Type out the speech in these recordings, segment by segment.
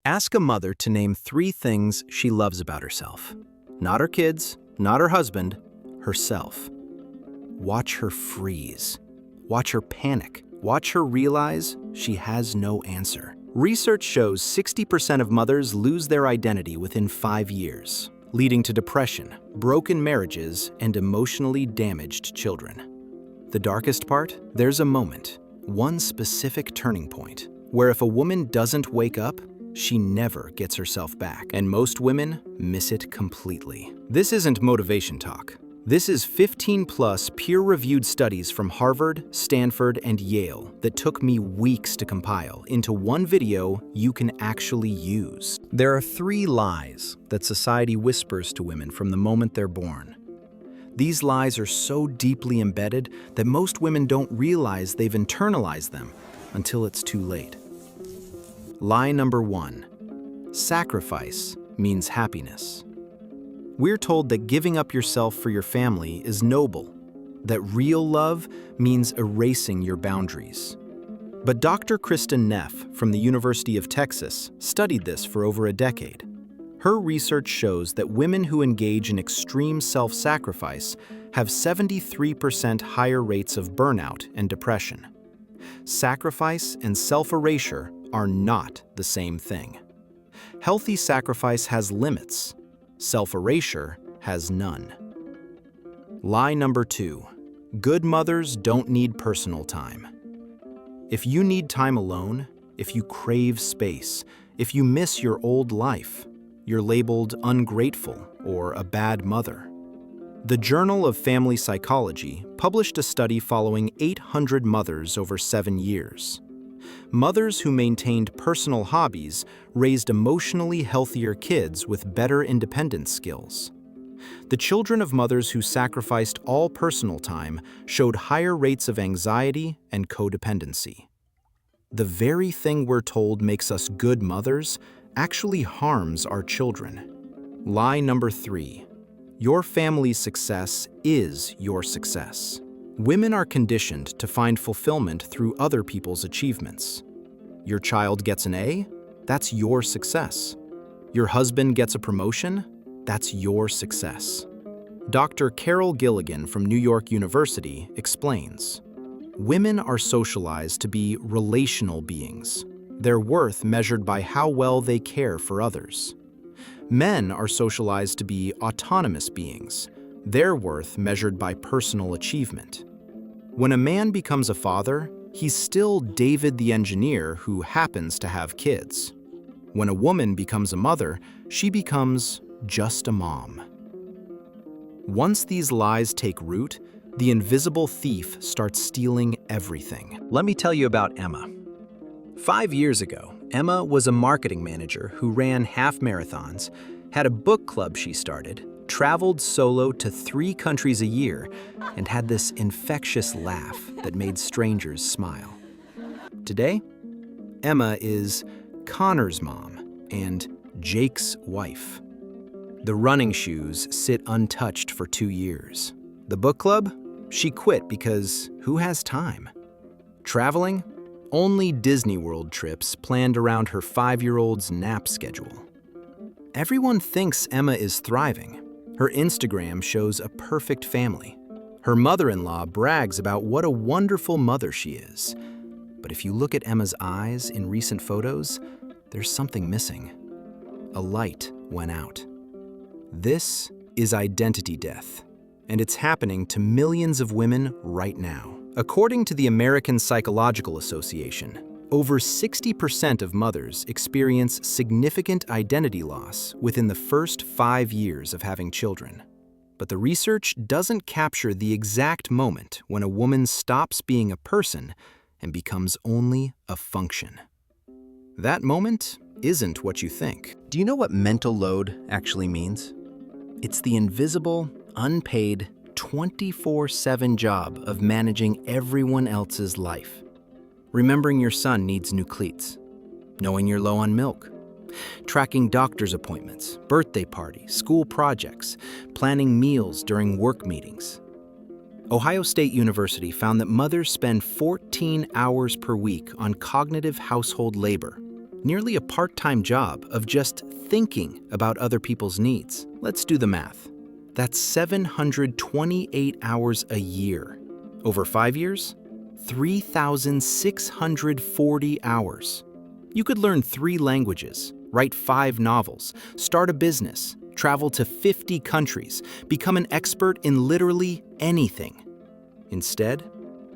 Ask a mother to name 3 things she loves about herself. Not her kids, not her husband, herself. Watch her freeze. Watch her panic. Watch her realize she has no answer. Research shows 60% of mothers lose their identity within 5 years, leading to depression, broken marriages, and emotionally damaged children. The darkest part? There's a moment, one specific turning point, where if a woman doesn't wake up, she never gets herself back, and most women miss it completely. This isn't motivation talk. This is 15+ peer-reviewed studies from Harvard, Stanford, and Yale that took me weeks to compile into one video you can actually use. There are 3 lies that society whispers to women from the moment they're born. These lies are so deeply embedded that most women don't realize they've internalized them until it's too late. Lie number 1. Sacrifice means happiness. We're told that giving up yourself for your family is noble, that real love means erasing your boundaries. But Dr. Kristin Neff from the University of Texas studied this for over a decade. Her research shows that women who engage in extreme self-sacrifice have 73% higher rates of burnout and depression. Sacrifice and self-erasure are not the same thing. Healthy sacrifice has limits. Self-erasure has none. Lie number 2. Good mothers don't need personal time. If you need time alone, if you crave space, if you miss your old life, you're labeled ungrateful or a bad mother. The Journal of Family Psychology published a study following 800 mothers over 7 years. Mothers who maintained personal hobbies raised emotionally healthier kids with better independence skills. The children of mothers who sacrificed all personal time showed higher rates of anxiety and codependency. The very thing we're told makes us good mothers actually harms our children. Lie number 3. Your family's success is your success. Women are conditioned to find fulfillment through other people's achievements. Your child gets an A? That's your success. Your husband gets a promotion? That's your success. Dr. Carol Gilligan from New York University explains, women are socialized to be relational beings, their worth measured by how well they care for others. Men are socialized to be autonomous beings, their worth measured by personal achievement. When a man becomes a father, he's still David the engineer who happens to have kids. When a woman becomes a mother, she becomes just a mom. Once these lies take root, the invisible thief starts stealing everything. Let me tell you about Emma. 5 years ago, Emma was a marketing manager who ran half marathons, had a book club she started, traveled solo to 3 countries a year, and had this infectious laugh that made strangers smile. Today, Emma is Connor's mom and Jake's wife. The running shoes sit untouched for 2 years. The book club? She quit because who has time? Traveling? Only Disney World trips planned around her 5-year-old's nap schedule. Everyone thinks Emma is thriving. Her Instagram shows a perfect family. Her mother-in-law brags about what a wonderful mother she is. But if you look at Emma's eyes in recent photos, there's something missing. A light went out. This is identity death, and it's happening to millions of women right now. According to the American Psychological Association, over 60% of mothers experience significant identity loss within the first 5 years of having children. But the research doesn't capture the exact moment when a woman stops being a person and becomes only a function. That moment isn't what you think. Do you know what mental load actually means? It's the invisible, unpaid, 24/7 job of managing everyone else's life. Remembering your son needs new cleats, knowing you're low on milk, tracking doctor's appointments, birthday parties, school projects, planning meals during work meetings. Ohio State University found that mothers spend 14 hours per week on cognitive household labor, Nearly a part-time job of just thinking about other people's needs. Let's do the math. That's 728 hours a year. Over 5 years, 3,640 hours. You could learn 3 languages, write 5 novels, start a business, travel to 50 countries, become an expert in literally anything. Instead,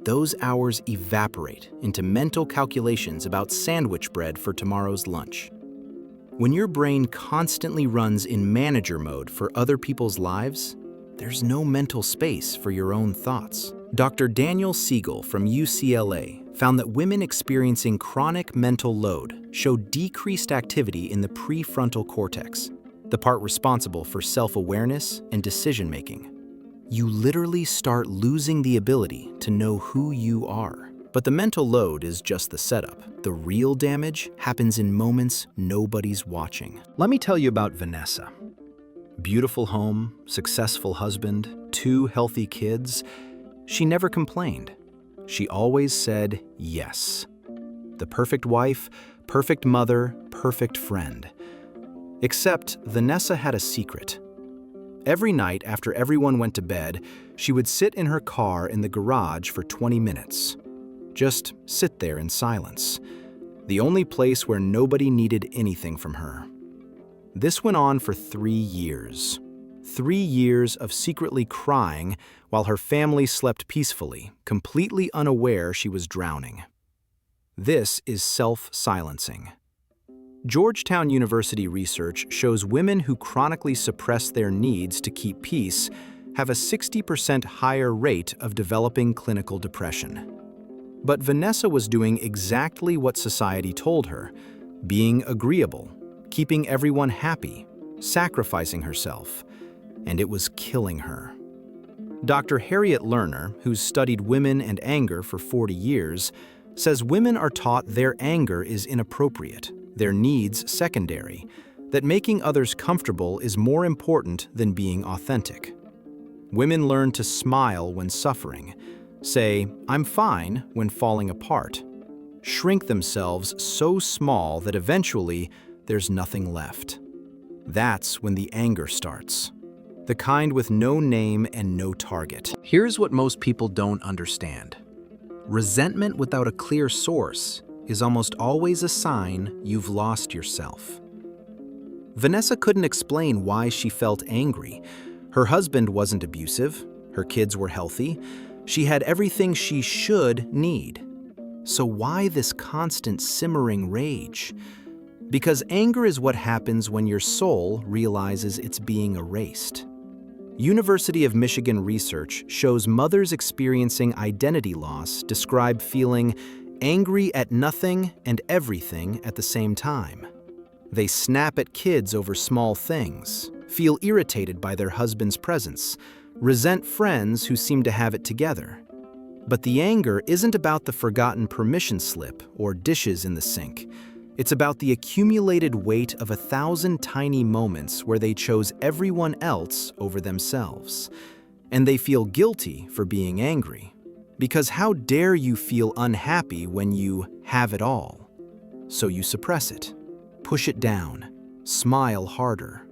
those hours evaporate into mental calculations about sandwich bread for tomorrow's lunch. When your brain constantly runs in manager mode for other people's lives, there's no mental space for your own thoughts. Dr. Daniel Siegel from UCLA found that women experiencing chronic mental load show decreased activity in the prefrontal cortex, the part responsible for self-awareness and decision-making. You literally start losing the ability to know who you are. But the mental load is just the setup. The real damage happens in moments nobody's watching. Let me tell you about Vanessa. Beautiful home, successful husband, 2 healthy kids. She never complained. She always said yes. The perfect wife, perfect mother, perfect friend. Except Vanessa had a secret. Every night after everyone went to bed, she would sit in her car in the garage for 20 minutes. Just sit there in silence. The only place where nobody needed anything from her. This went on for 3 years. 3 years of secretly crying while her family slept peacefully, completely unaware she was drowning. This is self-silencing. Georgetown University research shows women who chronically suppress their needs to keep peace have a 60% higher rate of developing clinical depression. But Vanessa was doing exactly what society told her, being agreeable, keeping everyone happy, sacrificing herself, and it was killing her. Dr. Harriet Lerner, who's studied women and anger for 40 years, says women are taught their anger is inappropriate, their needs secondary, that making others comfortable is more important than being authentic. Women learn to smile when suffering, say, "I'm fine" when falling apart, shrink themselves so small that eventually there's nothing left. That's when the anger starts. The kind with no name and no target. Here's what most people don't understand. Resentment without a clear source is almost always a sign you've lost yourself. Vanessa couldn't explain why she felt angry. Her husband wasn't abusive, her kids were healthy, she had everything she should need. So why this constant simmering rage? Because anger is what happens when your soul realizes it's being erased. University of Michigan research shows mothers experiencing identity loss describe feeling angry at nothing and everything at the same time. They snap at kids over small things, feel irritated by their husband's presence, resent friends who seem to have it together. But the anger isn't about the forgotten permission slip or dishes in the sink. It's about the accumulated weight of 1,000 tiny moments where they chose everyone else over themselves. And they feel guilty for being angry. Because how dare you feel unhappy when you have it all? So you suppress it, push it down, smile harder.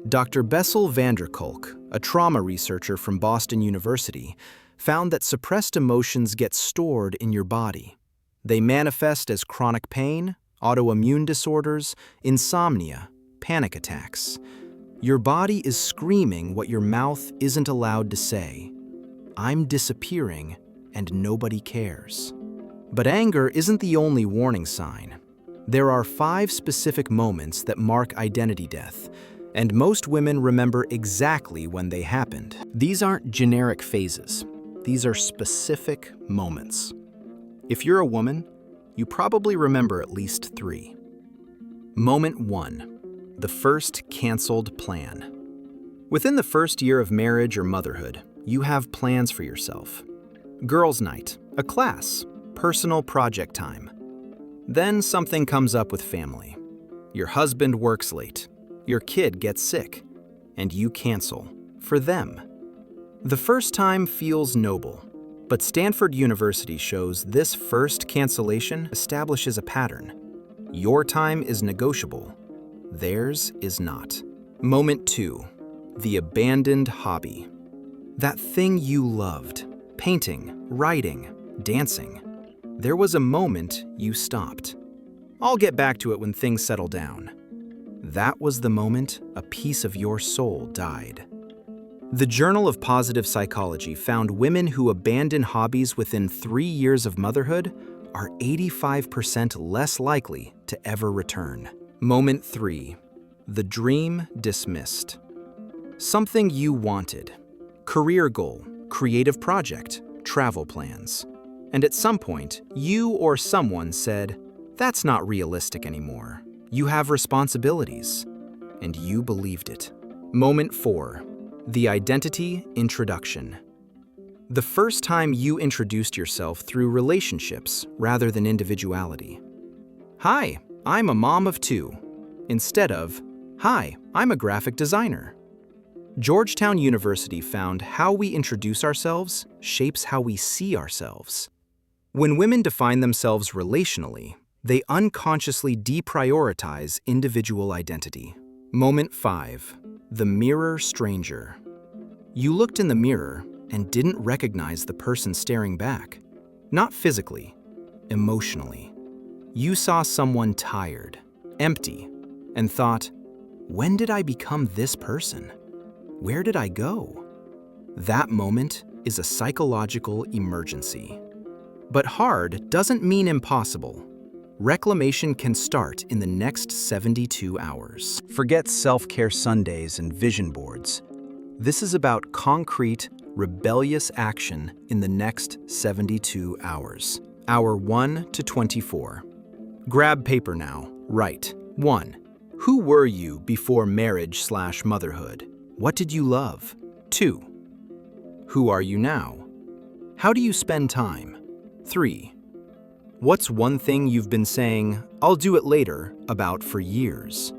Dr. Bessel van der Kolk, a trauma researcher from Boston University, found that suppressed emotions get stored in your body. They manifest as chronic pain, autoimmune disorders, insomnia, panic attacks. Your body is screaming what your mouth isn't allowed to say. I'm disappearing, and nobody cares. But anger isn't the only warning sign. There are 5 specific moments that mark identity death, and most women remember exactly when they happened. These aren't generic phases. These are specific moments. If you're a woman, you probably remember at least 3. Moment 1. The first canceled plan. Within the first year of marriage or motherhood, you have plans for yourself. Girls' night, a class, personal project time. Then something comes up with family. Your husband works late, your kid gets sick, and you cancel for them. The first time feels noble, but Stanford University shows this first cancellation establishes a pattern. Your time is negotiable. Theirs is not. Moment 2. The abandoned hobby. That thing you loved. Painting, writing, dancing. There was a moment you stopped. I'll get back to it when things settle down. That was the moment a piece of your soul died. The Journal of Positive Psychology found women who abandon hobbies within 3 years of motherhood are 85% less likely to ever return. Moment 3. The dream dismissed. Something you wanted. Career goal, creative project, travel plans. And at some point, you or someone said, "That's not realistic anymore. You have responsibilities." And you believed it. Moment 4. The identity introduction. The first time you introduced yourself through relationships rather than individuality. "Hi, I'm a mom of 2," instead of, "Hi, I'm a graphic designer." Georgetown University found how we introduce ourselves shapes how we see ourselves. When women define themselves relationally, they unconsciously deprioritize individual identity. Moment 5. The mirror stranger. You looked in the mirror and didn't recognize the person staring back. Not physically, emotionally. You saw someone tired, empty, and thought, "When did I become this person? Where did I go?" That moment is a psychological emergency. But hard doesn't mean impossible. Reclamation can start in the next 72 hours. Forget self-care Sundays and vision boards. This is about concrete, rebellious action in the next 72 hours. Hour 1 to 24. Grab paper now. Write. 1. Who were you before marriage/motherhood? What did you love? 2. Who are you now? How do you spend time? 3. What's one thing you've been saying, "I'll do it later," about for years?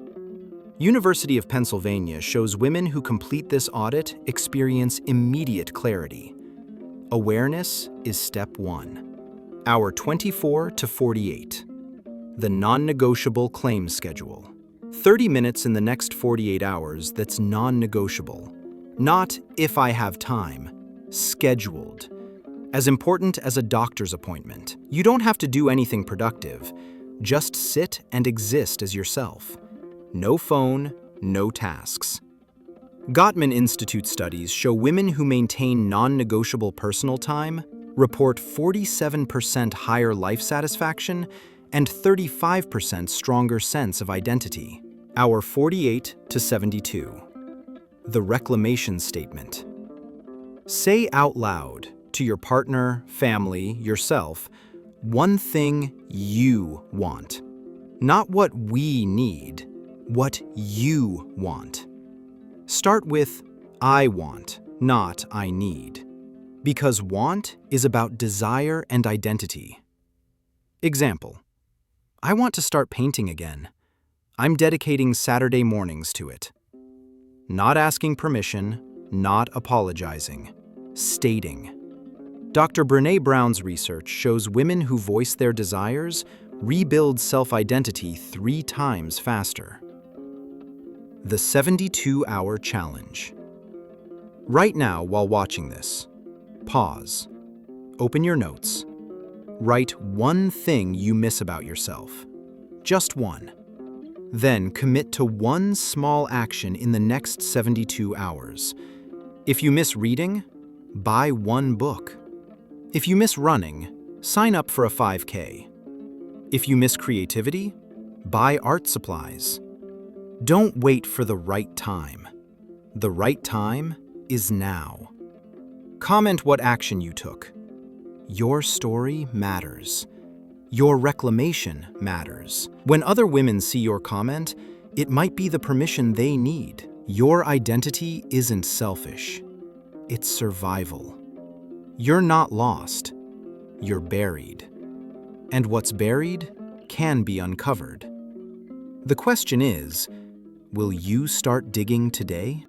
University of Pennsylvania shows women who complete this audit experience immediate clarity. Awareness is step 1. Hour 24 to 48. The non-negotiable claim schedule. 30 minutes in the next 48 hours that's non-negotiable. Not "if I have time," scheduled. As important as a doctor's appointment. You don't have to do anything productive. Just sit and exist as yourself. No phone, no tasks. Gottman Institute studies show women who maintain non-negotiable personal time report 47% higher life satisfaction and 35% stronger sense of identity. Hour 48 to 72. The reclamation statement. Say out loud, to your partner, family, yourself, one thing you want. Not what we need, what you want. Start with "I want," not "I need." Because want is about desire and identity. Example. I want to start painting again. I'm dedicating Saturday mornings to it. Not asking permission, not apologizing, stating. Dr. Brené Brown's research shows women who voice their desires rebuild self-identity 3 times faster. The 72-hour challenge. Right now, while watching this, pause. Open your notes. Write one thing you miss about yourself. Just one. Then commit to one small action in the next 72 hours. If you miss reading, buy one book. If you miss running, sign up for a 5K. If you miss creativity, buy art supplies. Don't wait for the right time. The right time is now. Comment what action you took. Your story matters. Your reclamation matters. When other women see your comment, it might be the permission they need. Your identity isn't selfish. It's survival. You're not lost. You're buried. And what's buried can be uncovered. The question is, will you start digging today?